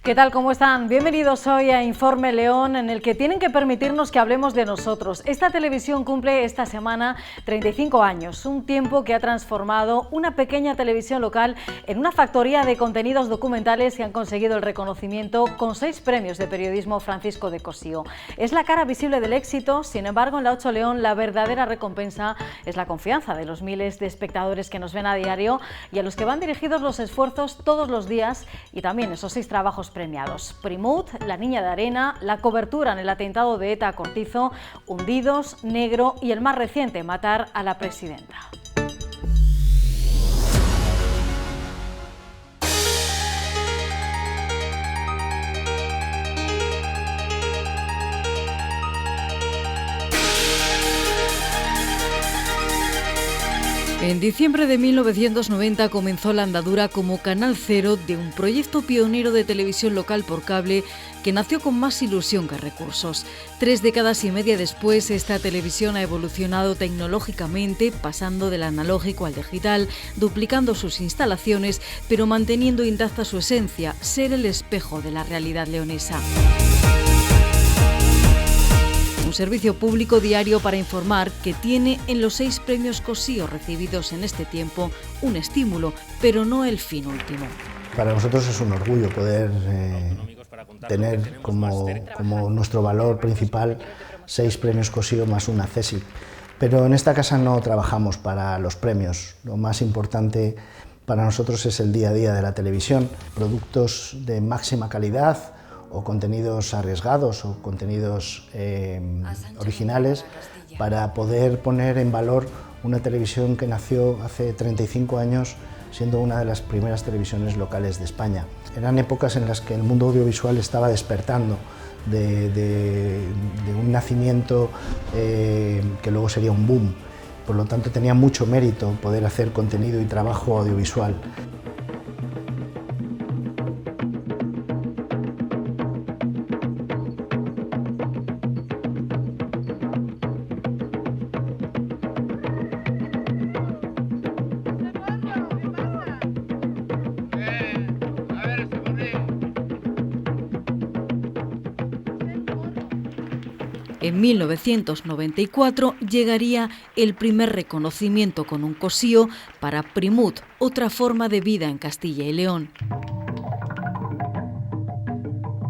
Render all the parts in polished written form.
¿Qué tal? ¿Cómo están? Bienvenidos hoy a Informe León, en el que tienen que permitirnos que hablemos de nosotros. Esta televisión cumple esta semana 35 años, un tiempo que ha transformado una pequeña televisión local en una factoría de contenidos documentales que han conseguido el reconocimiento con 6 premios de periodismo Francisco de Cossío. Es la cara visible del éxito, sin embargo en la 8 León la verdadera recompensa es la confianza de los miles de espectadores que nos ven a diario y a los que van dirigidos los esfuerzos todos los días y también esos 6 trabajos premiados: Primut, La Niña de Arena, la cobertura en el atentado de ETA a Cortizo, Hundidos, Negro y el más reciente, Matar a la Presidenta. En diciembre de 1990 comenzó la andadura como Canal Cero de un proyecto pionero de televisión local por cable que nació con más ilusión que recursos. 3 décadas y media después, esta televisión ha evolucionado tecnológicamente, pasando del analógico al digital, duplicando sus instalaciones, pero manteniendo intacta su esencia, ser el espejo de la realidad leonesa. Un servicio público diario para informar que tiene en los 6 premios Cossío recibidos en este tiempo un estímulo, pero no el fin último. Para nosotros es un orgullo poder tener como nuestro valor principal 6 premios Cossío más una CSIC. Pero en esta casa no trabajamos para los premios. Lo más importante para nosotros es el día a día de la televisión. Productos de máxima calidad, o contenidos arriesgados o contenidos originales, para poder poner en valor una televisión que nació hace 35 años siendo una de las primeras televisiones locales de España. Eran épocas en las que el mundo audiovisual estaba despertando de un nacimiento que luego sería un boom. Por lo tanto, tenía mucho mérito poder hacer contenido y trabajo audiovisual. En 1994 llegaría el primer reconocimiento con un Cossío para Primut, otra forma de vida en Castilla y León.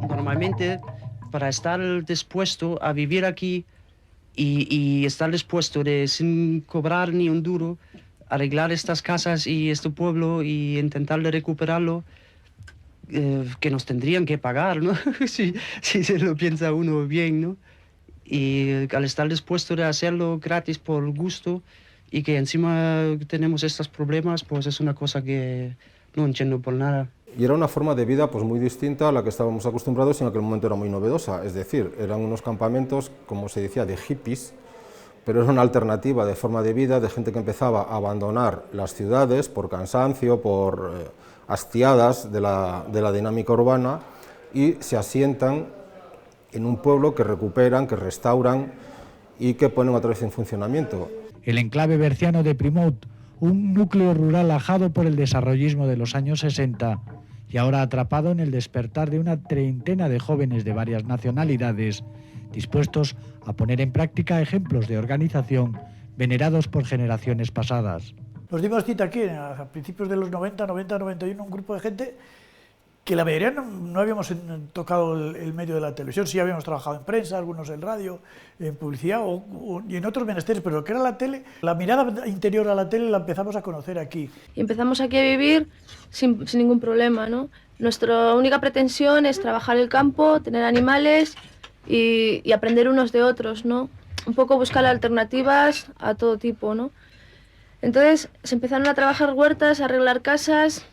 Normalmente, para estar dispuesto a vivir aquí y estar dispuesto de, sin cobrar ni un duro, arreglar estas casas y este pueblo y intentar de recuperarlo, que nos tendrían que pagar, ¿no? si se lo piensa uno bien, ¿no? Y al estar dispuesto de hacerlo gratis por gusto y que encima tenemos estos problemas, pues es una cosa que no entiendo por nada. Y era una forma de vida pues muy distinta a la que estábamos acostumbrados y en aquel momento era muy novedosa, es decir, eran unos campamentos, como se decía, de hippies, pero era una alternativa de forma de vida de gente que empezaba a abandonar las ciudades por cansancio, por hastiadas de la dinámica urbana, y se asientan en un pueblo que recuperan, que restauran y que ponen otra vez en funcionamiento. El enclave berciano de Primut, un núcleo rural ajado por el desarrollismo de los años 60 y ahora atrapado en el despertar de una treintena de jóvenes de varias nacionalidades, dispuestos a poner en práctica ejemplos de organización venerados por generaciones pasadas. Nos dimos cita aquí a principios de los 91, un grupo de gente que la mayoría no habíamos tocado el medio de la televisión. Sí habíamos trabajado en prensa, algunos en radio, en publicidad y en otros menesteres, pero lo que era la tele, la mirada interior a la tele la empezamos a conocer aquí. Y empezamos aquí a vivir sin ningún problema, ¿no? Nuestra única pretensión es trabajar el campo, tener animales y aprender unos de otros, ¿no? Un poco buscar alternativas a todo tipo, ¿no? Entonces se empezaron a trabajar huertas, a arreglar casas,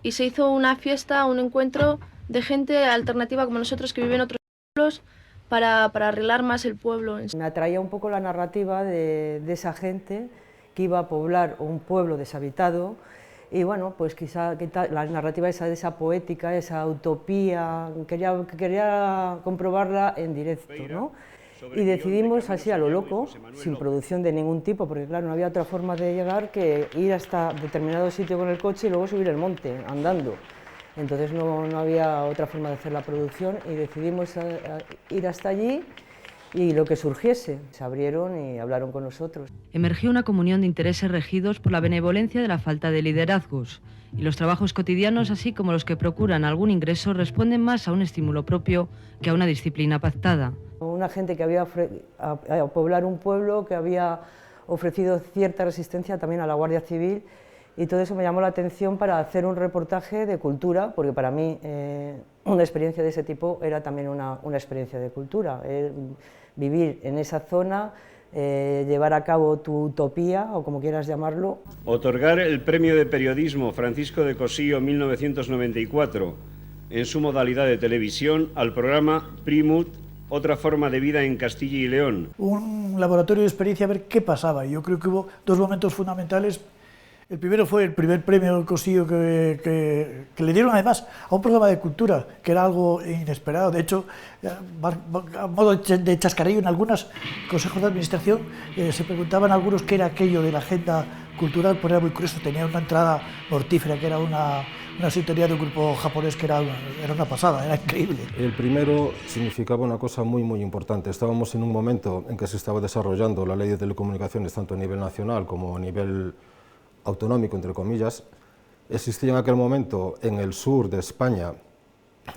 y se hizo una fiesta, un encuentro de gente alternativa como nosotros que viven en otros pueblos para arreglar más el pueblo. Me atraía un poco la narrativa de esa gente que iba a poblar un pueblo deshabitado y bueno, pues quizá la narrativa de esa poética, esa utopía, quería comprobarla en directo, ¿no? Y decidimos así a lo loco, sin producción de ningún tipo, porque claro, no había otra forma de llegar que ir hasta determinado sitio con el coche y luego subir el monte, andando. Entonces no había otra forma de hacer la producción y decidimos ir hasta allí y lo que surgiese. Se abrieron y hablaron con nosotros. Emergió una comunión de intereses regidos por la benevolencia de la falta de liderazgos, y los trabajos cotidianos, así como los que procuran algún ingreso, responden más a un estímulo propio que a una disciplina pactada. Una gente que había a poblar un pueblo, que había ofrecido cierta resistencia también a la Guardia Civil, y todo eso me llamó la atención para hacer un reportaje de cultura, porque para mí una experiencia de ese tipo era también una experiencia de cultura. Vivir en esa zona, llevar a cabo tu utopía, o como quieras llamarlo. Otorgar el Premio de Periodismo Francisco de Cossío 1994 en su modalidad de televisión al programa Primut, otra forma de vida en Castilla y León. Un laboratorio de experiencia a ver qué pasaba. Yo creo que hubo dos momentos fundamentales. El primero fue el primer premio Cossío que le dieron además a un programa de cultura, que era algo inesperado. De hecho, a modo de chascarrillo, en algunos consejos de administración se preguntaban algunos qué era aquello de la agenda cultural, pues era muy curioso, tenía una entrada mortífera, que era una sintonía de un grupo japonés que era una pasada, era increíble. El primero significaba una cosa muy importante. Estábamos en un momento en que se estaba desarrollando la ley de telecomunicaciones, tanto a nivel nacional como a nivel autonómico, entre comillas. Existía en aquel momento en el sur de España,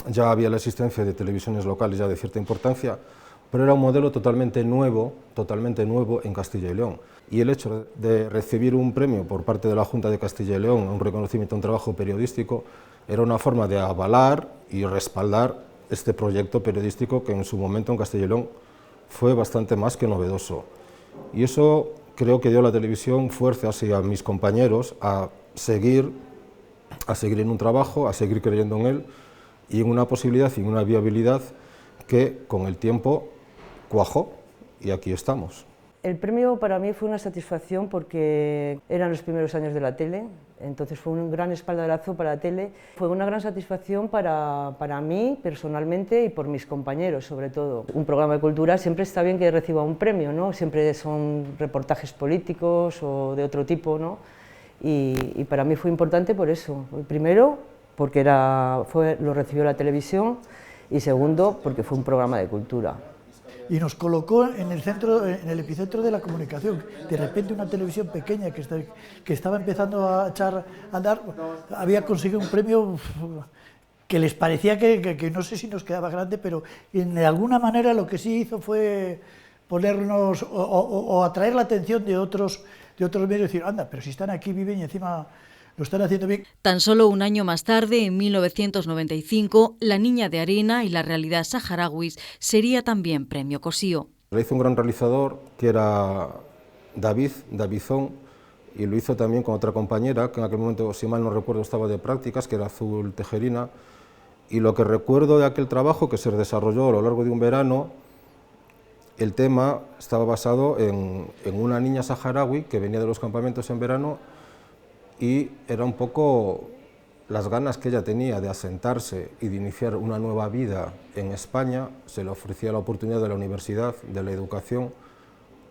ya había la existencia de televisiones locales ya de cierta importancia, pero era un modelo totalmente nuevo en Castilla y León. Y el hecho de recibir un premio por parte de la Junta de Castilla y León, un reconocimiento a un trabajo periodístico, era una forma de avalar y respaldar este proyecto periodístico que en su momento en Castilla y León fue bastante más que novedoso. Y eso creo que dio a la televisión fuerza hacia mis compañeros a seguir en un trabajo, a seguir creyendo en él y en una posibilidad y en una viabilidad que con el tiempo cuajó y aquí estamos. El premio para mí fue una satisfacción porque eran los primeros años de la tele, entonces fue un gran espaldarazo para la tele. Fue una gran satisfacción para mí personalmente y por mis compañeros sobre todo. Un programa de cultura siempre está bien que reciba un premio, ¿no? Siempre son reportajes políticos o de otro tipo, ¿no? Y para mí fue importante por eso. Primero, porque lo recibió la televisión, y segundo, porque fue un programa de cultura. Y nos colocó en el epicentro de la comunicación. De repente una televisión pequeña que estaba empezando a echar a andar, había conseguido un premio que les parecía que no sé si nos quedaba grande, pero de alguna manera lo que sí hizo fue ponernos o atraer la atención de otros medios y decir, anda, pero si están aquí, viven y encima lo están haciendo bien. Tan solo un año más tarde, en 1995, La Niña de Arena y la realidad saharauis sería también premio Cossío. Lo hizo un gran realizador que era Davizón, y lo hizo también con otra compañera que en aquel momento, si mal no recuerdo, estaba de prácticas, que era Azul Tejerina, y lo que recuerdo de aquel trabajo que se desarrolló a lo largo de un verano, el tema estaba basado en una niña saharaui que venía de los campamentos en verano, y era un poco las ganas que ella tenía de asentarse y de iniciar una nueva vida en España. Se le ofrecía la oportunidad de la universidad, de la educación,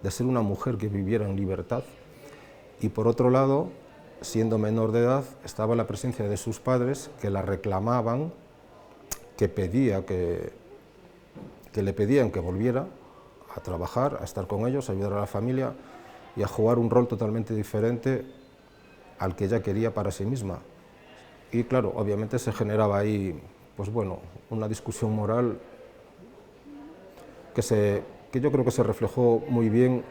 de ser una mujer que viviera en libertad. Y por otro lado, siendo menor de edad, estaba la presencia de sus padres que la reclamaban, que le pedían que volviera a trabajar, a estar con ellos, a ayudar a la familia y a jugar un rol totalmente diferente al que ella quería para sí misma. Y claro, obviamente se generaba ahí, pues bueno, una discusión moral que yo creo que se reflejó muy bien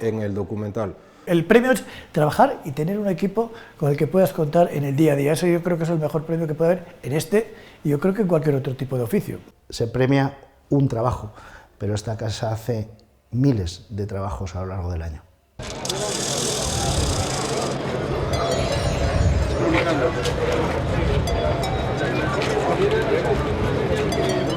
en el documental. El premio es trabajar y tener un equipo con el que puedas contar en el día a día. Eso yo creo que es el mejor premio que puede haber en este y yo creo que en cualquier otro tipo de oficio. Se premia un trabajo, pero esta casa hace miles de trabajos a lo largo del año.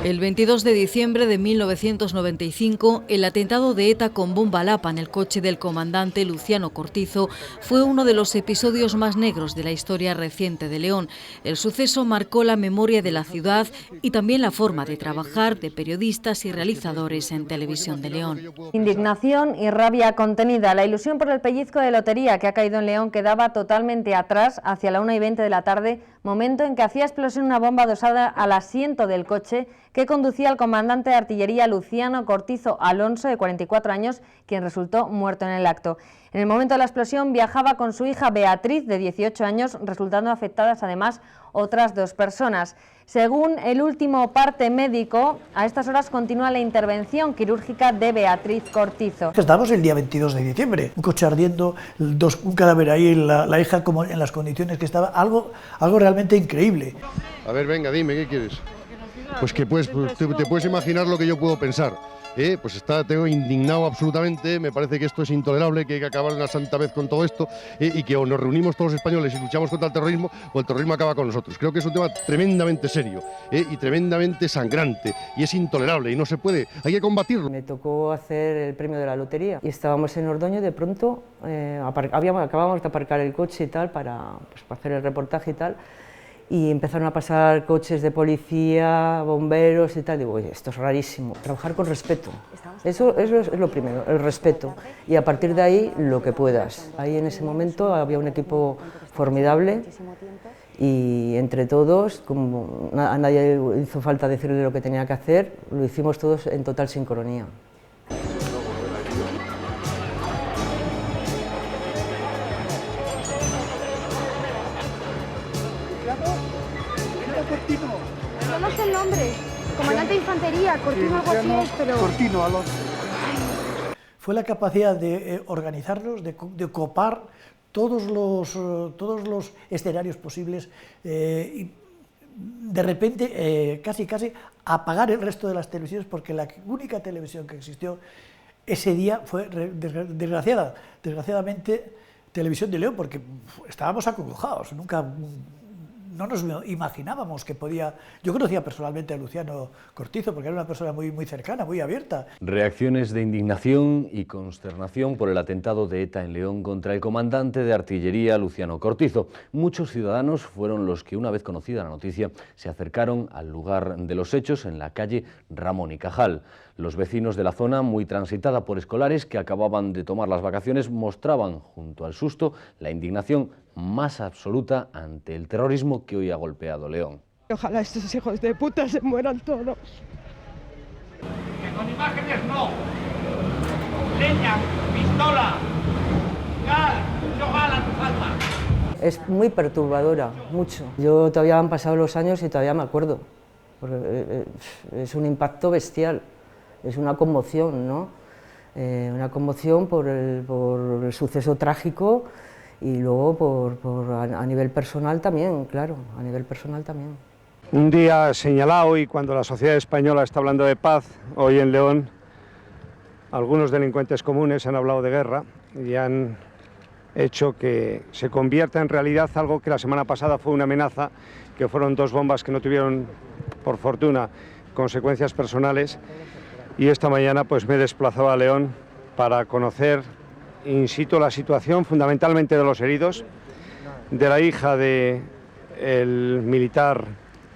El 22 de diciembre de 1995, el atentado de ETA con bomba lapa en el coche del comandante Luciano Cortizo fue uno de los episodios más negros de la historia reciente de León. El suceso marcó la memoria de la ciudad y también la forma de trabajar de periodistas y realizadores en Televisión de León. Indignación y rabia contenida. La ilusión por el pellizco de lotería que ha caído en León quedaba totalmente atrás hacia la 1:20 de la tarde momento en que hacía explosión una bomba adosada al asiento del coche que conducía el comandante de artillería Luciano Cortizo Alonso, de 44 años, quien resultó muerto en el acto. En el momento de la explosión viajaba con su hija Beatriz, de 18 años, resultando afectadas además otras 2 personas. Según el último parte médico, a estas horas continúa la intervención quirúrgica de Beatriz Cortizo. Estábamos el día 22 de diciembre, un coche ardiendo, un cadáver ahí, la hija como en las condiciones que estaba, algo realmente increíble. A ver, venga, dime, ¿qué quieres? Pues que te puedes imaginar lo que yo puedo pensar. Pues tengo indignado absolutamente, me parece que esto es intolerable, que hay que acabar una santa vez con todo esto y que o nos reunimos todos los españoles y luchamos contra el terrorismo o el terrorismo acaba con nosotros. Creo que es un tema tremendamente serio y tremendamente sangrante y es intolerable y no se puede, hay que combatirlo. Me tocó hacer el premio de la lotería y estábamos en Ordoño y de pronto acabamos de aparcar el coche y tal para hacer el reportaje y tal. Y empezaron a pasar coches de policía, bomberos y tal. Digo, oye, esto es rarísimo. Trabajar con respeto. Eso es lo primero, el respeto. Y a partir de ahí, lo que puedas. Ahí en ese momento había un equipo formidable y entre todos, como a nadie hizo falta decirle lo que tenía que hacer, lo hicimos todos en total sincronía. No sé el nombre, comandante de infantería, Cortino algo así es, pero... Cortino Alonso. Fue la capacidad de organizarnos, de copar todos los escenarios posibles y de repente casi apagar el resto de las televisiones, porque la única televisión que existió ese día fue, desgraciadamente, Televisión de León, porque estábamos acongojados, no nos imaginábamos que podía... Yo conocía personalmente a Luciano Cortizo porque era una persona muy cercana, muy abierta. Reacciones de indignación y consternación por el atentado de ETA en León contra el comandante de artillería Luciano Cortizo. Muchos ciudadanos fueron los que, una vez conocida la noticia, se acercaron al lugar de los hechos en la calle Ramón y Cajal. Los vecinos de la zona, muy transitada por escolares que acababan de tomar las vacaciones, mostraban, junto al susto, la indignación más absoluta ante el terrorismo que hoy ha golpeado León. Ojalá estos hijos de puta se mueran todos. Que con imágenes no. Leña, pistola, gas, mucho gas a tu falta. Es muy perturbadora, mucho. Yo todavía han pasado los años y todavía me acuerdo. Porque es un impacto bestial. Es una conmoción, ¿no? Una conmoción por el suceso trágico y luego a nivel personal también, claro, a nivel personal también. Un día señalado y cuando la sociedad española está hablando de paz, hoy en León, algunos delincuentes comunes han hablado de guerra y han hecho que se convierta en realidad algo que la semana pasada fue una amenaza, que fueron 2 bombas que no tuvieron, por fortuna, consecuencias personales. Y esta mañana pues me he desplazado a León para conocer in situ la situación fundamentalmente de los heridos, de la hija del militar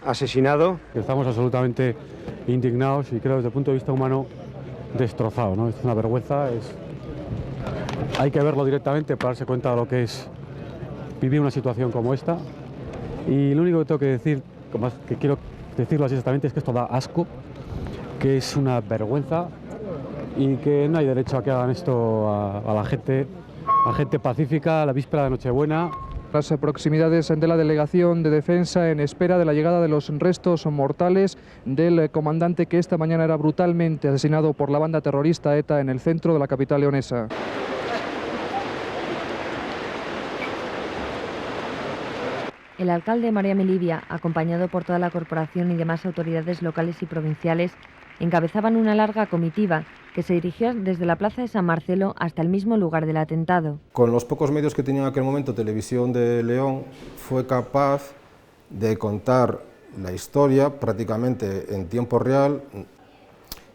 asesinado. Estamos absolutamente indignados y creo desde el punto de vista humano destrozado, ¿no? Es una vergüenza, hay que verlo directamente para darse cuenta de lo que es vivir una situación como esta. Y lo único que tengo que decir, que quiero decirlo así exactamente, es que esto da asco, que es una vergüenza y que no hay derecho a que hagan esto a la gente pacífica a la víspera de Nochebuena. Las proximidades de la delegación de defensa en espera de la llegada de los restos mortales del comandante que esta mañana era brutalmente asesinado por la banda terrorista ETA en el centro de la capital leonesa. El alcalde María Melivia, acompañado por toda la corporación y demás autoridades locales y provinciales, encabezaban una larga comitiva que se dirigió desde la plaza de San Marcelo hasta el mismo lugar del atentado. Con los pocos medios que tenía en aquel momento Televisión de León, fue capaz de contar la historia prácticamente en tiempo real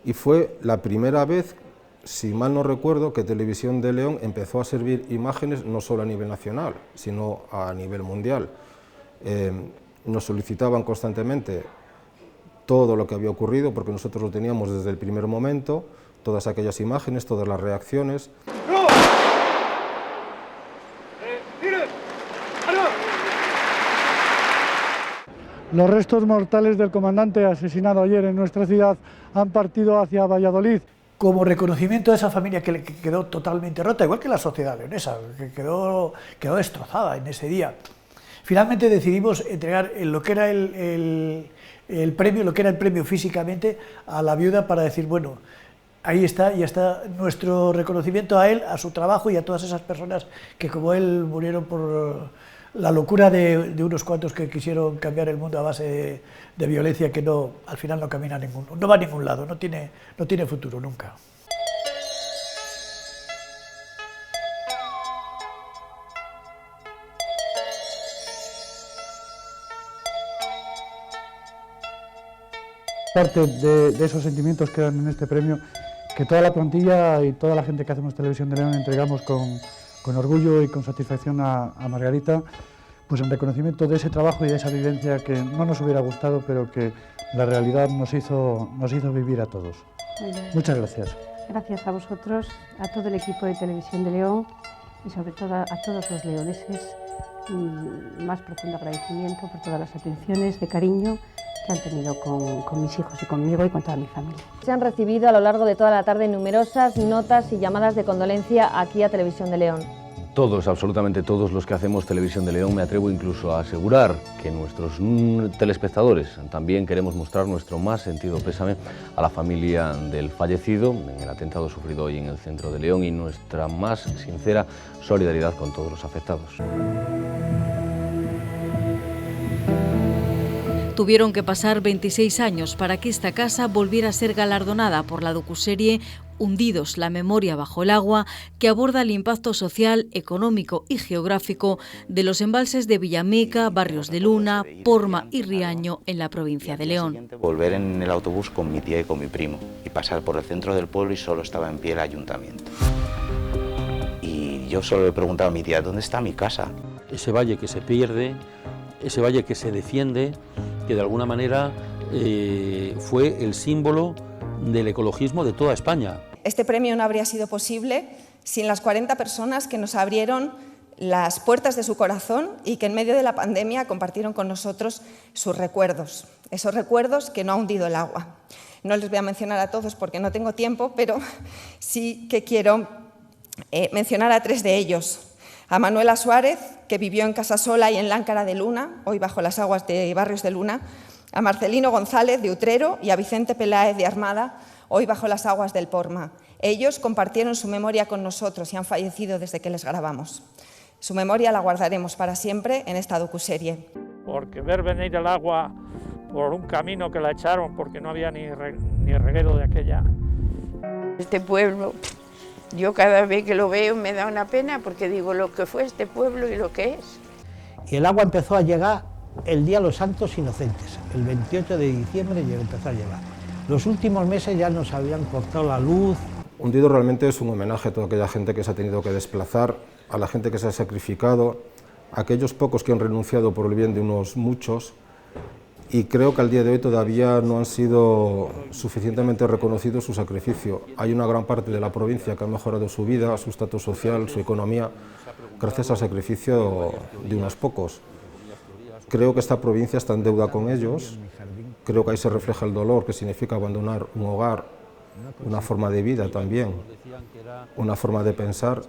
y fue la primera vez, si mal no recuerdo, que Televisión de León empezó a servir imágenes no solo a nivel nacional, sino a nivel mundial. Nos solicitaban constantemente todo lo que había ocurrido, porque nosotros lo teníamos desde el primer momento, todas aquellas imágenes, todas las reacciones. Los restos mortales del comandante asesinado ayer en nuestra ciudad han partido hacia Valladolid. Como reconocimiento a esa familia que quedó totalmente rota, igual que la sociedad leonesa, que quedó destrozada en ese día. Finalmente decidimos entregar lo que era el premio físicamente a la viuda para decir, bueno, ahí está, ya está nuestro reconocimiento a él, a su trabajo y a todas esas personas que como él murieron por la locura de unos cuantos que quisieron cambiar el mundo a base de violencia que no, al final no camina no va a ningún lado, no tiene futuro nunca. Parte de esos sentimientos que dan en este premio, que toda la plantilla y toda la gente que hacemos Televisión de León entregamos con orgullo y con satisfacción a Margarita, pues en reconocimiento de ese trabajo y de esa vivencia que no nos hubiera gustado, pero que la realidad nos hizo vivir a todos. Muchas gracias. Gracias a vosotros, a todo el equipo de Televisión de León y sobre todo a todos los leoneses. Mi más profundo agradecimiento por todas las atenciones de cariño que han tenido con mis hijos y conmigo y con toda mi familia. Se han recibido a lo largo de toda la tarde numerosas notas y llamadas de condolencia aquí a Televisión de León. Todos, absolutamente todos los que hacemos Televisión de León, me atrevo incluso a asegurar que nuestros telespectadores también queremos mostrar nuestro más sentido pésame a la familia del fallecido en el atentado sufrido hoy en el centro de León y nuestra más sincera solidaridad con todos los afectados. Tuvieron que pasar 26 años para que esta casa volviera a ser galardonada por la docuserie Hundidos, la memoria bajo el agua, que aborda el impacto social, económico y geográfico de los embalses de Villameca, Barrios de Luna, Porma y Riaño en la provincia de León. Volver en el autobús con mi tía y con mi primo y pasar por el centro del pueblo y solo estaba en pie el ayuntamiento. Y yo solo le preguntaba a mi tía, ¿dónde está mi casa? Ese valle que se pierde, ese valle que se defiende, que de alguna manera fue el símbolo del ecologismo de toda España. Este premio no habría sido posible sin las 40 personas que nos abrieron las puertas de su corazón y que en medio de la pandemia compartieron con nosotros sus recuerdos, esos recuerdos que no ha hundido el agua. No les voy a mencionar a todos porque no tengo tiempo, pero sí que quiero mencionar a 3 de ellos. A Manuela Suárez, que vivió en Casasola y en Láncara de Luna, hoy bajo las aguas de Barrios de Luna, a Marcelino González de Utrero y a Vicente Peláez de Armada, hoy bajo las aguas del Porma. Ellos compartieron su memoria con nosotros y han fallecido desde que les grabamos. Su memoria la guardaremos para siempre en esta docuserie. Porque ver venir el agua por un camino que la echaron porque no había ni reguero de aquella. Este pueblo, yo cada vez que lo veo me da una pena porque digo lo que fue este pueblo y lo que es. Y el agua empezó a llegar el día de los Santos Inocentes, el 28 de diciembre empezó a llegar. Los últimos meses ya nos habían cortado la luz. Hundido realmente es un homenaje a toda aquella gente que se ha tenido que desplazar, a la gente que se ha sacrificado, a aquellos pocos que han renunciado por el bien de unos muchos, y creo que al día de hoy todavía no han sido suficientemente reconocidos su sacrificio. Hay una gran parte de la provincia que ha mejorado su vida, su estatus social, su economía, gracias al sacrificio de unos pocos. Creo que esta provincia está en deuda con ellos, creo que ahí se refleja el dolor que significa abandonar un hogar, una forma de vida también, una forma de pensar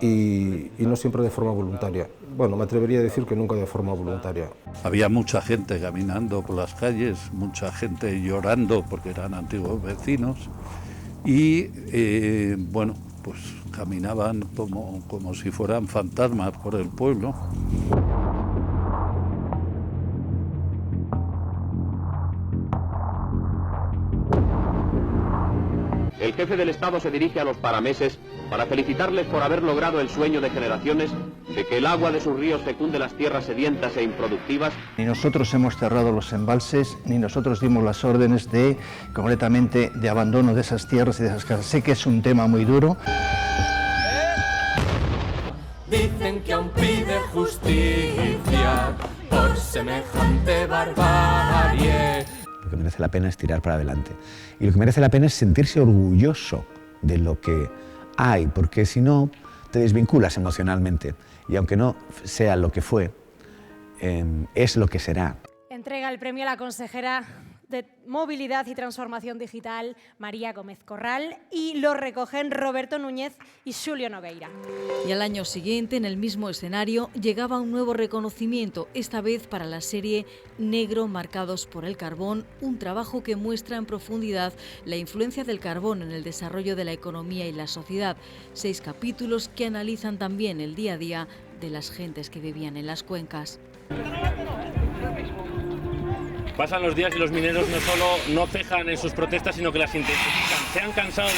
y no siempre de forma voluntaria. Bueno, me atrevería a decir que nunca de forma voluntaria. Había mucha gente caminando por las calles, mucha gente llorando porque eran antiguos vecinos y bueno, pues caminaban como si fueran fantasmas por el pueblo. El jefe del Estado se dirige a los parameses para felicitarles por haber logrado el sueño de generaciones de que el agua de sus ríos fecunde las tierras sedientas e improductivas. Ni nosotros hemos cerrado los embalses, ni nosotros dimos las órdenes concretamente de abandono de esas tierras y de esas casas. Sé que es un tema muy duro. Dicen que aún pide justicia por semejante barbarie. Lo que merece la pena es tirar para adelante. Y lo que merece la pena es sentirse orgulloso de lo que hay, porque si no, te desvinculas emocionalmente. Y aunque no sea lo que fue, es lo que será. Entrega el premio a la consejera de Movilidad y Transformación Digital, María Gómez Corral, y lo recogen Roberto Núñez y Xulio Nogueira. Y al año siguiente, en el mismo escenario, llegaba un nuevo reconocimiento, esta vez para la serie Negro marcados por el carbón, un trabajo que muestra en profundidad la influencia del carbón en el desarrollo de la economía y la sociedad. 6 capítulos que analizan también el día a día de las gentes que vivían en las cuencas. Pasan los días y los mineros no solo no cejan en sus protestas, sino que las intensifican. Se han cansado de...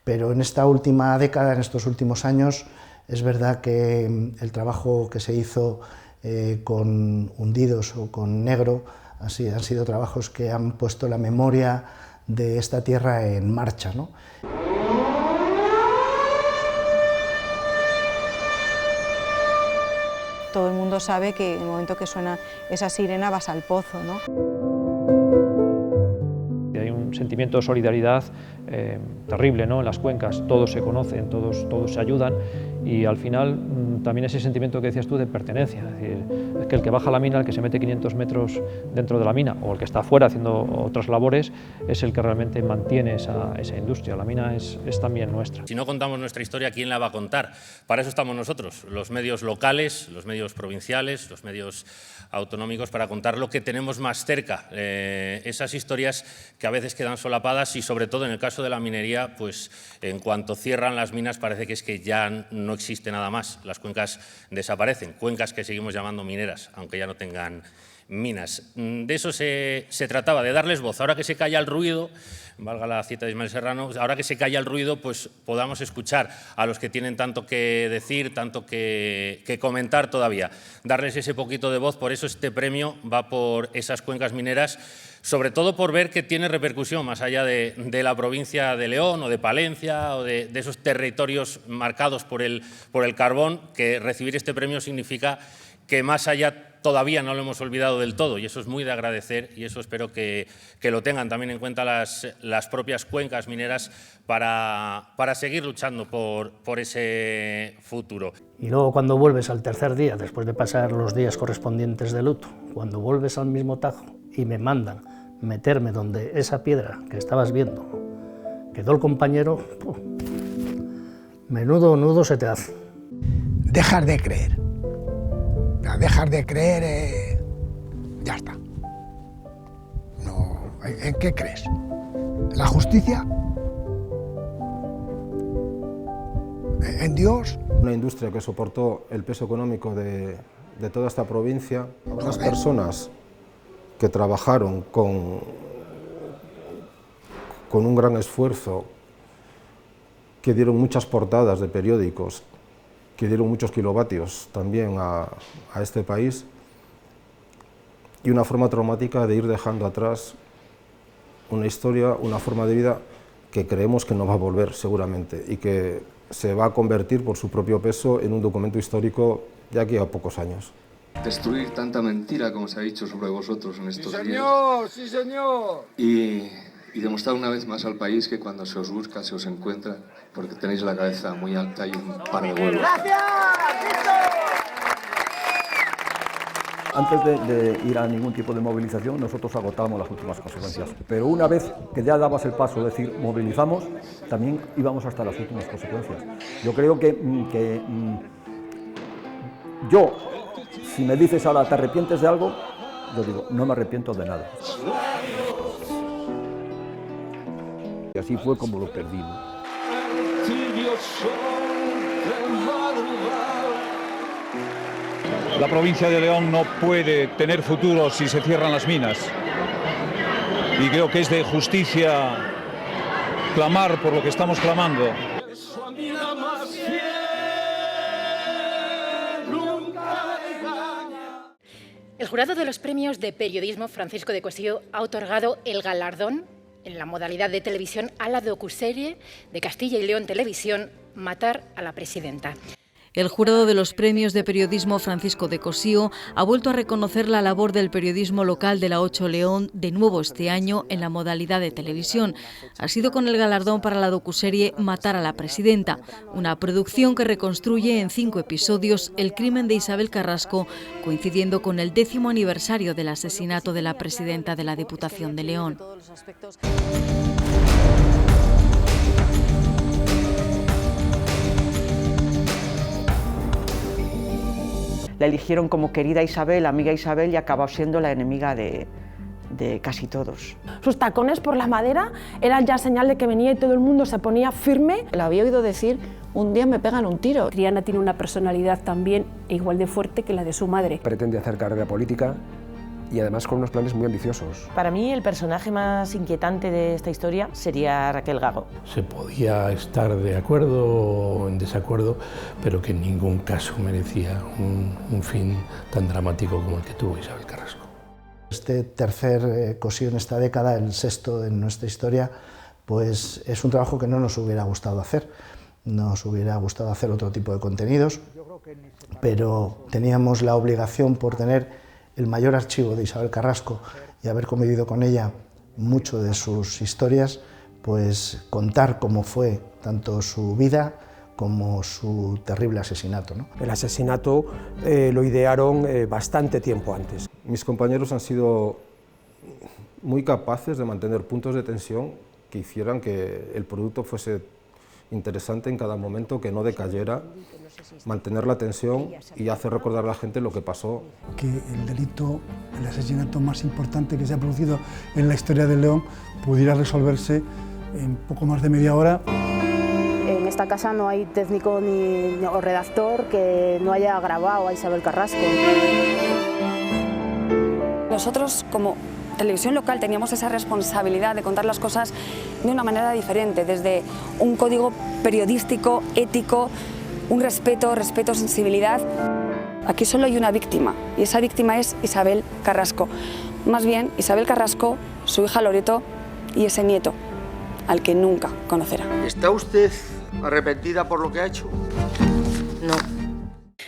Pero en esta última década, en estos últimos años, es verdad que el trabajo que se hizo con Hundidos o con Negro han sido trabajos que han puesto la memoria de esta tierra en marcha, ¿no? Todo el mundo sabe que en el momento que suena esa sirena vas al pozo, ¿no? Hay un sentimiento de solidaridad terrible, ¿no? En las cuencas todos se conocen, todos se ayudan, y al final también ese sentimiento que decías tú de pertenencia, es decir, es que el que baja la mina, el que se mete 500 metros dentro de la mina, o el que está afuera haciendo otras labores, es el que realmente mantiene esa industria. La mina es también nuestra. Si no contamos nuestra historia, ¿quién la va a contar? Para eso estamos nosotros, los medios locales, los medios provinciales, los medios autonómicos, para contar lo que tenemos más cerca, esas historias que a veces quedan solapadas, y sobre todo en el caso de la minería, pues en cuanto cierran las minas parece que es que ya no existe nada más, las cuencas desaparecen, cuencas que seguimos llamando mineras, aunque ya no tengan minas. De eso se trataba, de darles voz. Ahora que se calla el ruido, valga la cita de Ismael Serrano, ahora que se calla el ruido, pues podamos escuchar a los que tienen tanto que decir, tanto que comentar todavía, darles ese poquito de voz. Por eso este premio va por esas cuencas mineras, sobre todo por ver que tiene repercusión más allá de la provincia de León o de Palencia o de esos territorios marcados por el carbón, que recibir este premio significa que más allá todavía no lo hemos olvidado del todo, y eso es muy de agradecer, y eso espero que lo tengan también en cuenta las propias cuencas mineras para seguir luchando por ese futuro. Y luego cuando vuelves al tercer día, después de pasar los días correspondientes de luto, cuando vuelves al mismo Tajo y me mandan meterme donde esa piedra que estabas viendo quedó el compañero, menudo nudo se te hace. Dejar de creer. Dejar de creer, ya está. No, ¿en qué crees? ¿La justicia? ¿En Dios? Una industria que soportó el peso económico de toda esta provincia. Unas personas que trabajaron con un gran esfuerzo, que dieron muchas portadas de periódicos, que dieron muchos kilovatios también a este país, y una forma traumática de ir dejando atrás una historia, una forma de vida que creemos que no va a volver seguramente, y que se va a convertir por su propio peso en un documento histórico de aquí a pocos años. Destruir tanta mentira como se ha dicho sobre vosotros en estos días. ¡Sí, señor! ¡Sí, señor! Y demostrar una vez más al país que cuando se os busca, se os encuentra, porque tenéis la cabeza muy alta y un par de huevos. ¡Gracias! Antes de ir a ningún tipo de movilización, nosotros agotábamos las últimas consecuencias. Pero una vez que ya dabas el paso, es decir, movilizamos, también íbamos hasta las últimas consecuencias. Yo creo que yo, si me dices ahora, ¿te arrepientes de algo? Yo digo, no me arrepiento de nada. Y así fue como lo perdí, ¿no? La provincia de León no puede tener futuro si se cierran las minas. Y creo que es de justicia clamar por lo que estamos clamando. El jurado de los premios de periodismo Francisco de Cossío ha otorgado el galardón en la modalidad de televisión a la docuserie de Castilla y León Televisión, Matar a la Presidenta. El jurado de los premios de periodismo Francisco de Cosío ha vuelto a reconocer la labor del periodismo local de la 8 León de nuevo este año en la modalidad de televisión. Ha sido con el galardón para la docuserie Matar a la Presidenta, una producción que reconstruye en 5 episodios el crimen de Isabel Carrasco, coincidiendo con el 10º aniversario del asesinato de la presidenta de la Diputación de León. La eligieron como querida Isabel, amiga Isabel, y acabó siendo la enemiga de casi todos. Sus tacones por la madera eran ya señal de que venía y todo el mundo se ponía firme. La había oído decir, un día me pegan un tiro. Triana tiene una personalidad también igual de fuerte que la de su madre. Pretende hacer carrera política y además con unos planes muy ambiciosos. Para mí el personaje más inquietante de esta historia sería Raquel Gago. Se podía estar de acuerdo o en desacuerdo, pero que en ningún caso merecía un fin tan dramático como el que tuvo Isabel Carrasco. Este tercer Cosío en esta década, el 6º en nuestra historia, pues es un trabajo que no nos hubiera gustado hacer. Nos hubiera gustado hacer otro tipo de contenidos, pero teníamos la obligación por tener el mayor archivo de Isabel Carrasco y haber convivido con ella mucho de sus historias, pues contar cómo fue tanto su vida como su terrible asesinato, ¿no? El asesinato lo idearon bastante tiempo antes. Mis compañeros han sido muy capaces de mantener puntos de tensión que hicieran que el producto fuese interesante en cada momento, que no decayera, mantener la tensión y hacer recordar a la gente lo que pasó. Que el delito, el asesinato más importante que se ha producido en la historia de León pudiera resolverse en poco más de media hora. En esta casa no hay técnico o redactor que no haya grabado a Isabel Carrasco. Nosotros, como televisión local, teníamos esa responsabilidad de contar las cosas de una manera diferente, desde un código periodístico, ético, un respeto, sensibilidad. Aquí solo hay una víctima, y esa víctima es Isabel Carrasco. Más bien, Isabel Carrasco, su hija Loreto y ese nieto, al que nunca conocerá. ¿Está usted arrepentida por lo que ha hecho? No.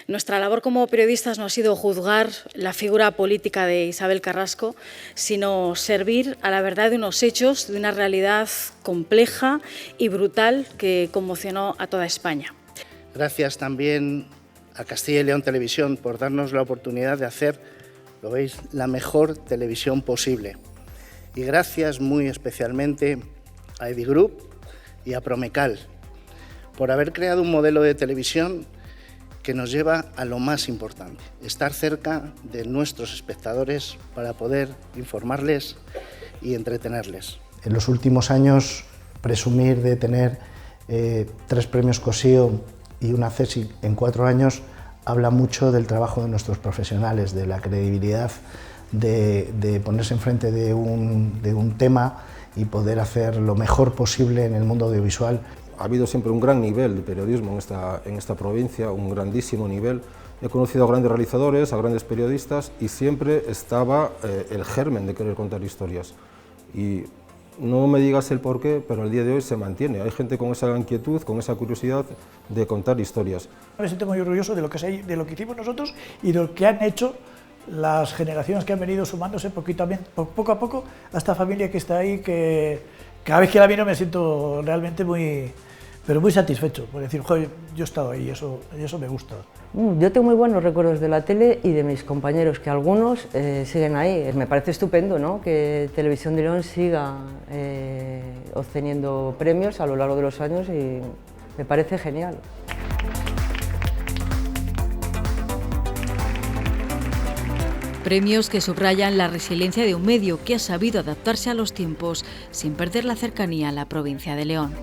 Nuestra labor como periodistas no ha sido juzgar la figura política de Isabel Carrasco, sino servir a la verdad de unos hechos, de una realidad compleja y brutal que conmocionó a toda España. Gracias también a Castilla y León Televisión por darnos la oportunidad de hacer, lo veis, la mejor televisión posible. Y gracias muy especialmente a Edigroup y a Promecal por haber creado un modelo de televisión que nos lleva a lo más importante, estar cerca de nuestros espectadores para poder informarles y entretenerles. En los últimos años, presumir de tener 3 premios Cosío y una CSIC en 4 años habla mucho del trabajo de nuestros profesionales, de la credibilidad de ponerse enfrente de un tema y poder hacer lo mejor posible en el mundo audiovisual. Ha habido siempre un gran nivel de periodismo en esta provincia, un grandísimo nivel. He conocido a grandes realizadores, a grandes periodistas y siempre estaba el germen de querer contar historias. Y no me digas el por qué, pero al día de hoy se mantiene. Hay gente con esa inquietud, con esa curiosidad de contar historias. Me siento muy orgulloso de lo que hicimos nosotros y de lo que han hecho las generaciones que han venido sumándose poco a poco a esta familia que está ahí, que cada vez que la miro me siento realmente muy satisfecho, por decir, joder, yo he estado ahí, eso me gusta. Yo tengo muy buenos recuerdos de la tele y de mis compañeros, que algunos siguen ahí. Me parece estupendo, ¿no?, que Televisión de León siga obteniendo premios a lo largo de los años y me parece genial. Premios que subrayan la resiliencia de un medio que ha sabido adaptarse a los tiempos sin perder la cercanía a la provincia de León.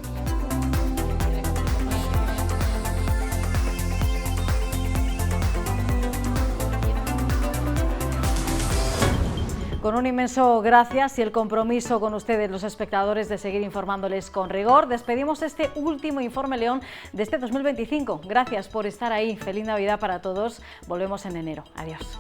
Con un inmenso gracias y el compromiso con ustedes, los espectadores, de seguir informándoles con rigor, despedimos este último Informe León de este 2025. Gracias por estar ahí. Feliz Navidad para todos. Volvemos en enero. Adiós.